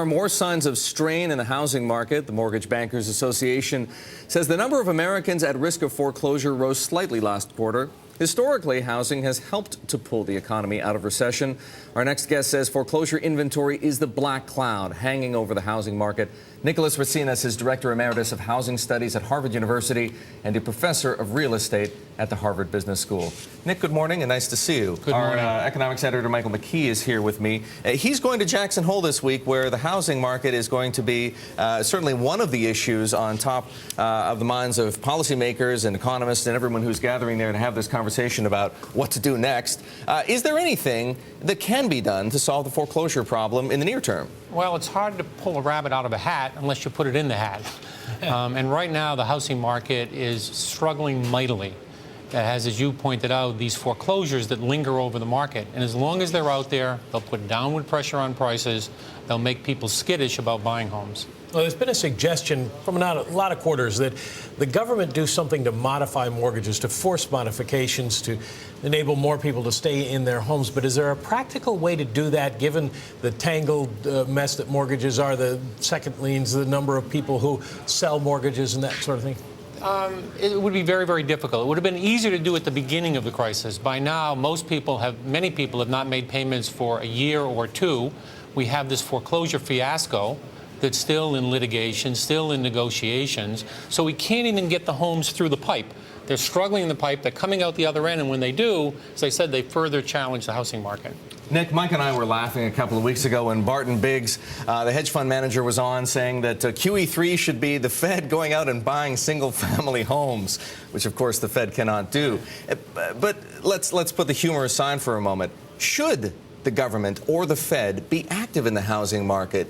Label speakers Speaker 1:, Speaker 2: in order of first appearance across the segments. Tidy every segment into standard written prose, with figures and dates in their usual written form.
Speaker 1: are more signs of strain in the housing market. The Mortgage Bankers Association says the number of Americans at risk of foreclosure rose slightly last quarter. Historically, housing has helped to pull the economy out of recession. Our next guest says foreclosure inventory is the black cloud hanging over the housing market. Nicolas Retsinas is Director Emeritus of Housing Studies at Harvard University and a Professor of Real Estate at the Harvard Business School. Nick, good morning and nice to see you.
Speaker 2: Good morning.
Speaker 1: Our economics editor, McKee, is here with me. He's going to Jackson Hole this week, where the housing market is going to be certainly one of the issues on top of the minds of policymakers and economists and everyone who's gathering there to have this conversation about what to do next. Is there anything that can be done to solve the foreclosure problem in the near term?
Speaker 2: Well, it's hard to pull a rabbit out of a hat unless you put it in the hat. And right now, the housing market is struggling mightily. It has, as you pointed out, these foreclosures that linger over the market. And as long as they're out there, they'll put downward pressure on prices. They'll make people skittish about buying homes.
Speaker 3: Well, there's been a suggestion from a lot of quarters that the government do something to modify mortgages, to force modifications, to enable more people to stay in their homes. But is there a practical way to do that, given the tangled mess that mortgages are, the second liens, the number of people who sell mortgages and that sort of thing?
Speaker 2: It would be very, very difficult. It would have been easier to do at the beginning of the crisis. By now, many people have not made payments for a year or two. We have this foreclosure fiasco that's still in litigation, still in negotiations. So we can't even get the homes through the pipe. They're struggling in the pipe. They're coming out the other end. And when they do, as I said, they further challenge the housing market.
Speaker 1: Nick, Mike and I were laughing a couple of weeks ago when Barton Biggs, the hedge fund manager, was on saying that QE3 should be the Fed going out and buying single-family homes, which, of course, the Fed cannot do. But let's put the humor aside for a moment. Should the government or the Fed be active in the housing market?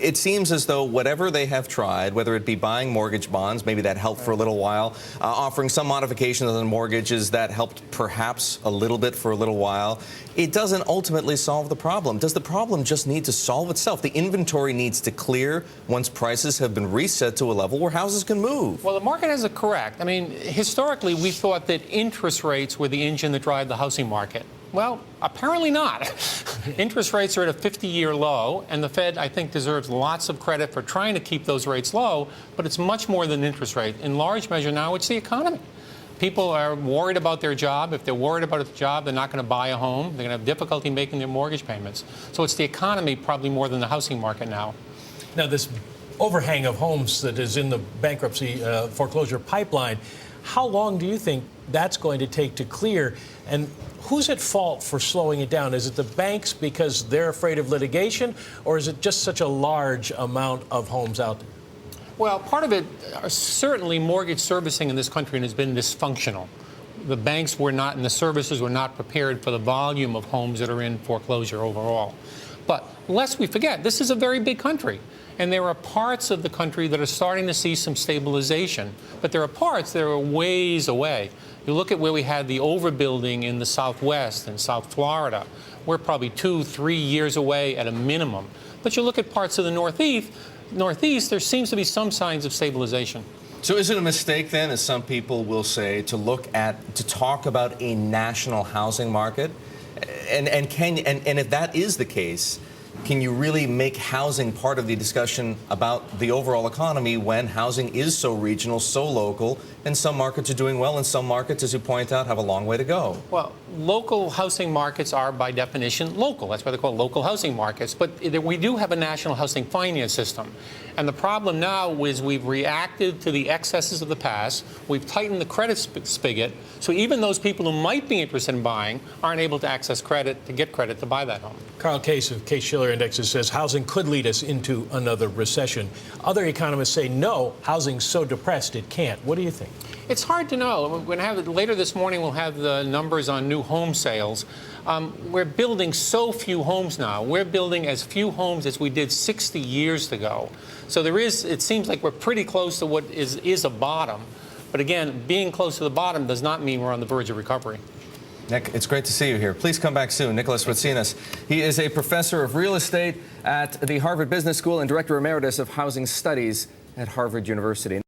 Speaker 1: It seems as though whatever they have tried, whether it be buying mortgage bonds, maybe that helped for a little while, offering some modifications on mortgages that helped perhaps a little bit for a little while, it doesn't ultimately solve the problem. Does the problem just need to solve itself? The inventory needs to clear once prices have been reset to a level where houses can move.
Speaker 2: Well, the market has it correct. I mean, historically, we thought that interest rates were the engine that drive the housing market. Well, apparently not. Interest rates are at a 50-year low, and the Fed, I think, deserves lots of credit for trying to keep those rates low, but it's much more than interest rate. In large measure now, it's the economy. People are worried about their job. If they're worried about a job, they're not going to buy a home. They're going to have difficulty making their mortgage payments. So it's the economy probably more than the housing market now.
Speaker 3: Now, this overhang of homes that is in the bankruptcy foreclosure pipeline, how long do you think that's going to take to clear? And who's at fault for slowing it down? Is it the banks because they're afraid of litigation, or is it just such a large amount of homes out there?
Speaker 2: Well, part of it, certainly mortgage servicing in this country has been dysfunctional. The banks were not, and the servicers were not prepared for the volume of homes that are in foreclosure overall. But lest we forget, this is a very big country. And there are parts of the country that are starting to see some stabilization. But there are parts that are ways away. You look at where we had the overbuilding in the Southwest and South Florida. We're probably 2-3 years away at a minimum. But you look at parts of the Northeast, there seems to be some signs of stabilization.
Speaker 1: So is it a mistake then, as some people will say, to talk about a national housing market? And if that is the case, can you really make housing part of the discussion about the overall economy when housing is so regional, so local, and some markets are doing well and some markets, as you point out, have a long way to go?
Speaker 2: Well, local housing markets are, by definition, local. That's why they're called local housing markets. But we do have a national housing finance system. And the problem now is we've reacted to the excesses of the past. We've tightened the credit spigot. So even those people who might be interested in buying aren't able to access credit, to get credit to buy that home.
Speaker 3: Carl Case of Case-Shiller Indexes says housing could lead us into another recession. Other economists say no, housing's so depressed it can't. What do you think?
Speaker 2: It's hard to know. We're going to have later this morning. We'll have the numbers on new home sales. We're building so few homes now. We're building as few homes as we did 60 years ago. So it seems like we're pretty close to what is a bottom. But again, being close to the bottom does not mean we're on the verge of recovery.
Speaker 1: Nick, it's great to see you here. Please come back soon. Nicolas Retsinas. He is a professor of real estate at the Harvard Business School and Director Emeritus of Housing Studies at Harvard University.